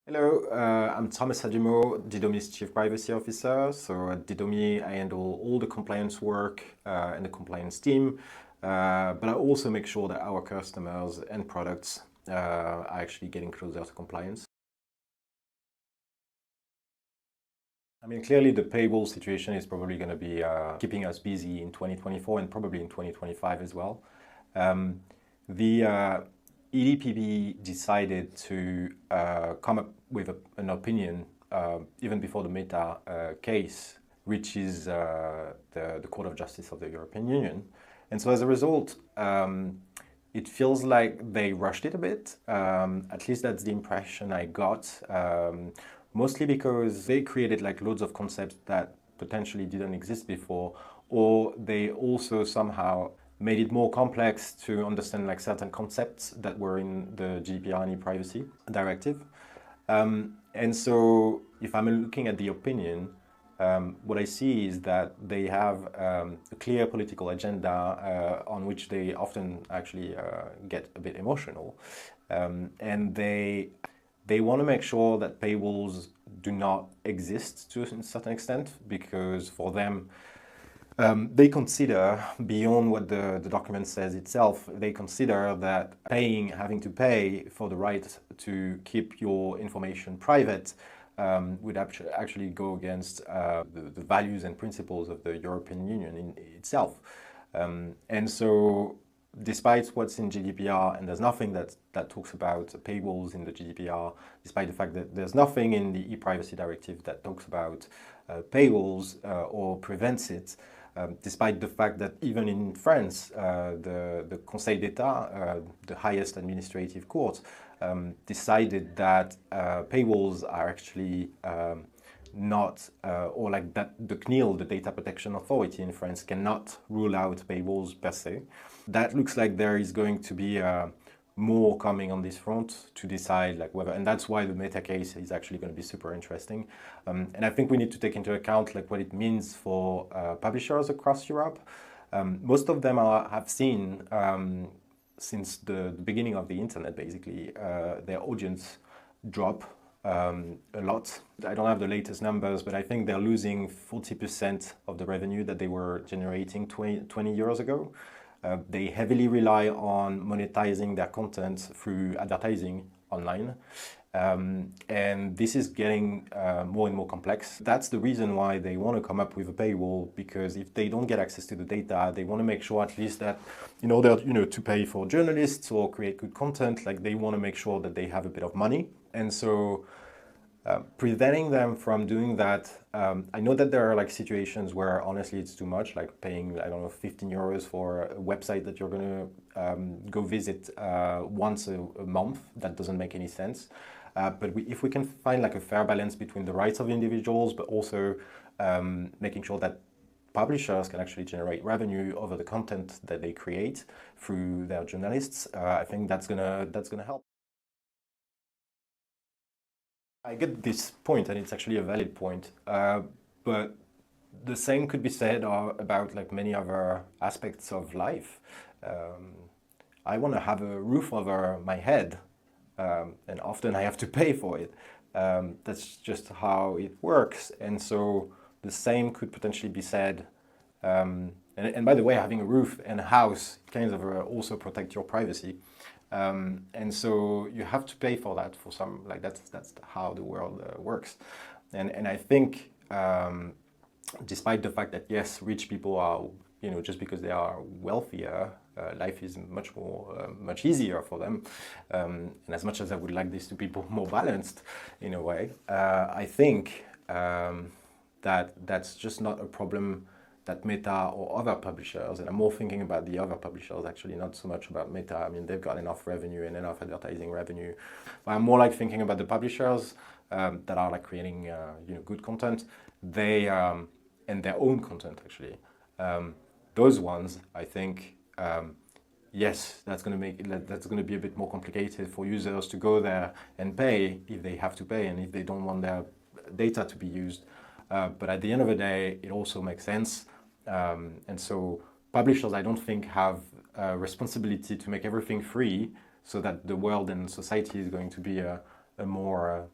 Hello, I'm Thomas Adhumeau, Didomi's Chief Privacy Officer. So at Didomi, I handle all the compliance work and the compliance team, but I also make sure that our customers and products are actually getting closer to compliance. I mean, clearly the Paywal situation is probably going to be keeping us busy in 2024 and probably in 2025 as well. The EDPB decided to come up with an opinion even before the Meta case reaches the Court of Justice of the European Union. And so as a result, it feels like they rushed it a bit. At least that's the impression I got. Mostly because they created like loads of concepts that potentially didn't exist before, or they also somehow made it more complex to understand like certain concepts that were in the GDPR and e-privacy directive. And so if I'm looking at the opinion, what I see is that they have a clear political agenda on which they often actually get a bit emotional. And they want to make sure that paywalls do not exist to a certain extent, because for them, they consider, beyond what the document says itself, they consider that having to pay for the right to keep your information private would actually go against the values and principles of the European Union in itself. And so despite what's in GDPR, and there's nothing that talks about paywalls in the GDPR, despite the fact that there's nothing in the e-privacy directive that talks about paywalls or prevents it, despite the fact that even in France, the Conseil d'État, the highest administrative court, decided that paywalls are actually not, or like that the CNIL, the Data Protection Authority in France, cannot rule out paywalls per se. That looks like there is going to be more coming on this front to decide like whether, and that's why the Meta case is actually going to be super interesting. And I think we need to take into account like what it means for publishers across Europe. Most of them have seen since the beginning of the internet, basically, their audience drop a lot. I don't have the latest numbers, but I think they're losing 40% of the revenue that they were generating 20 years ago. They heavily rely on monetizing their content through advertising online. And this is getting more and more complex. That's the reason why they want to come up with a paywall, because if they don't get access to the data, they want to make sure at least that in order to pay for journalists or create good content, like they want to make sure that they have a bit of money. And so preventing them from doing that, I know that there are like situations where honestly it's too much, like paying, I don't know, 15 euros for a website that you're going to go visit once a month. That doesn't make any sense. But if we can find like a fair balance between the rights of individuals, but also making sure that publishers can actually generate revenue over the content that they create through their journalists, I think that's gonna help. I get this point, and it's actually a valid point, but the same could be said about like many other aspects of life. I want to have a roof over my head, and often I have to pay for it. That's just how it works, and so the same could potentially be said. And by the way, having a roof and a house kind of also protect your privacy. And so you have to pay for that for some, like that's how the world works. And I think despite the fact that yes, rich people are, just because they are wealthier, life is much easier for them. And as much as I would like this to be more balanced in a way, I think that that's just not a problem that Meta or other publishers, and I'm more thinking about the other publishers actually, not so much about Meta. I mean, they've got enough revenue and enough advertising revenue. But I'm more like thinking about the publishers that are like creating good content. They and their own content actually. Those ones, I think, yes, that's going to be a bit more complicated for users to go there and pay if they have to pay and if they don't want their data to be used. But at the end of the day, it also makes sense. And so publishers, I don't think, have a responsibility to make everything free so that the world and society is going to be a more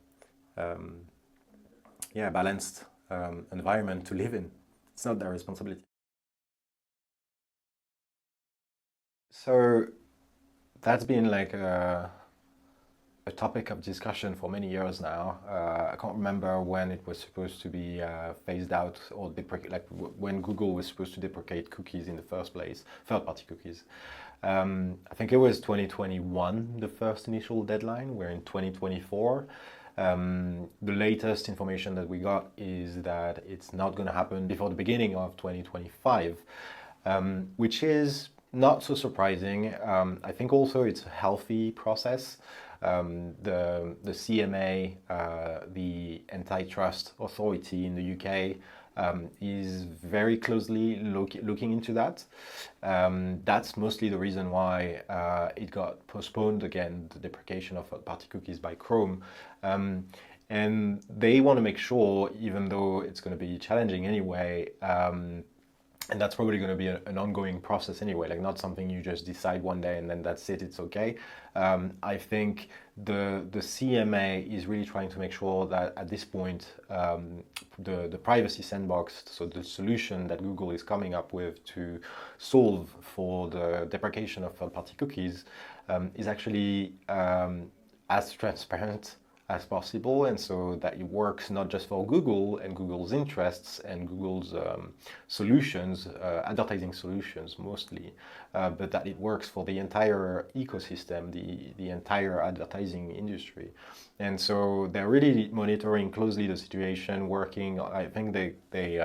balanced environment to live in. It's not their responsibility. So that's been like a topic of discussion for many years now. I can't remember when it was supposed to be phased out or when Google was supposed to deprecate cookies in the first place, third-party cookies. I think it was 2021, the first initial deadline. We're in 2024. The latest information that we got is that it's not going to happen before the beginning of 2025, which is not so surprising. I think also it's a healthy process. The CMA, the antitrust authority in the UK, is very closely looking into that. That's mostly the reason why it got postponed again, the deprecation of third-party cookies by Chrome. And they want to make sure, even though it's going to be challenging anyway, and that's probably going to be an ongoing process anyway, like not something you just decide one day and then that's it, it's okay. I think the CMA is really trying to make sure that at this point, the privacy sandbox, so the solution that Google is coming up with to solve for the deprecation of third-party cookies, is actually as transparent as possible, and so that it works not just for Google and Google's interests and Google's solutions, advertising solutions mostly, but that it works for the entire ecosystem, the entire advertising industry. And so they're really monitoring closely the situation, working. I think they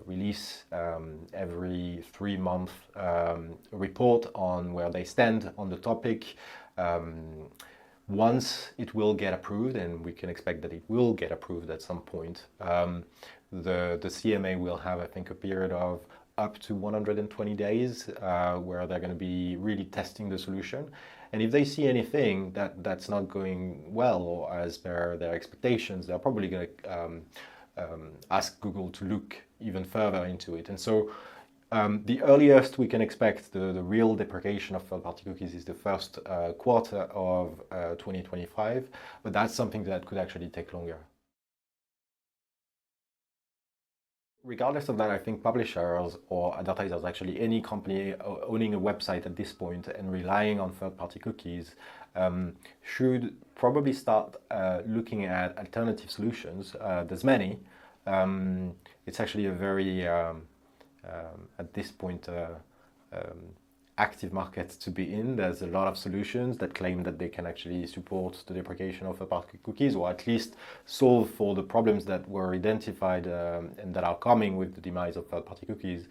release every 3 months report on where they stand on the topic. Once it will get approved, and we can expect that it will get approved at some point, the CMA will have, I think, a period of up to 120 days where they're going to be really testing the solution. And if they see anything that's not going well or as per their expectations, they're probably going to ask Google to look even further into it. And so the earliest we can expect the real deprecation of third-party cookies is the first quarter of 2025, but that's something that could actually take longer. Regardless of that, I think publishers or advertisers, actually any company owning a website at this point and relying on third-party cookies, should probably start looking at alternative solutions. There's many. It's actually a very at this point active market to be in. There's a lot of solutions that claim that they can actually support the deprecation of third-party cookies, or at least solve for the problems that were identified and that are coming with the demise of third-party cookies.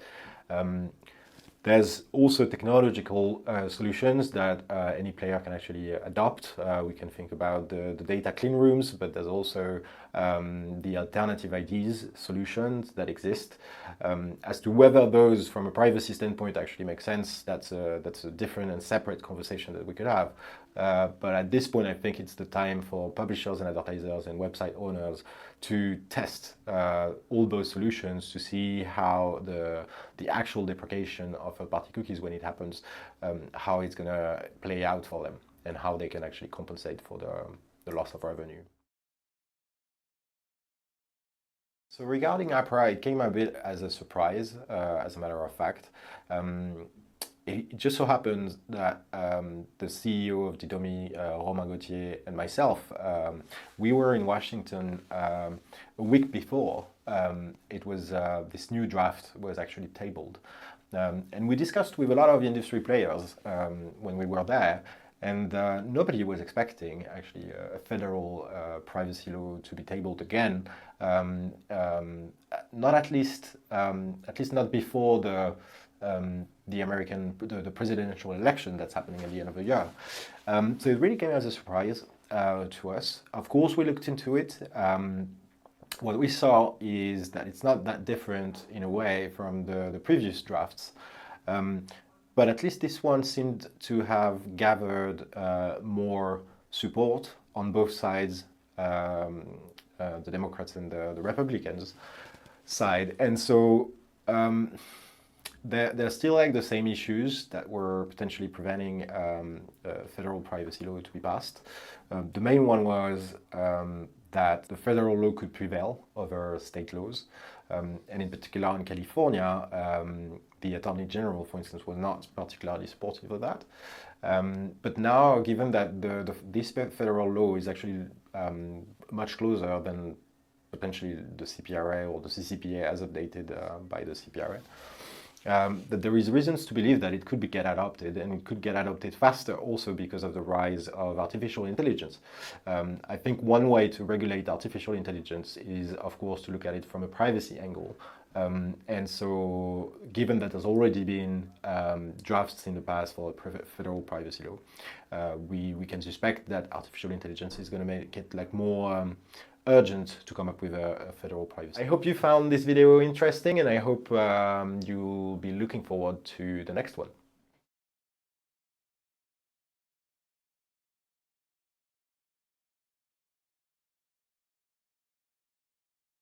There's also technological solutions that any player can actually adopt. We can think about the data clean rooms, but there's also the alternative IDs solutions that exist. As to whether those, from a privacy standpoint, actually make sense, that's a different and separate conversation that we could have. But at this point, I think it's the time for publishers and advertisers and website owners to test all those solutions to see how the actual deprecation of third-party cookies, when it happens, how it's going to play out for them and how they can actually compensate for the loss of revenue. So regarding APRA, it came a bit as a surprise, as a matter of fact. It just so happens that the CEO of Didomi, Romain Gauthier, and myself, we were in Washington a week before it was this new draft was actually tabled. And we discussed with a lot of industry players when we were there, and nobody was expecting actually a federal privacy law to be tabled again. Not at least not before the presidential election that's happening at the end of the year. So it really came as a surprise to us. Of course, we looked into it. What we saw is that it's not that different in a way from the previous drafts. But at least this one seemed to have gathered more support on both sides, the Democrats and the Republicans side. And so there's still like the same issues that were potentially preventing federal privacy law to be passed. The main one was that the federal law could prevail over state laws. And in particular in California, the Attorney General, for instance, was not particularly supportive of that. But now, given that this federal law is actually much closer than potentially the CPRA or the CCPA as updated by the CPRA, that there is reasons to believe that it could get adopted, and it could get adopted faster also because of the rise of artificial intelligence. I think one way to regulate artificial intelligence is, of course, to look at it from a privacy angle. And so, given that there's already been drafts in the past for a federal privacy law, we can suspect that artificial intelligence is going to make it like more urgent to come up with a federal privacy. I hope you found this video interesting, and I hope you'll be looking forward to the next one.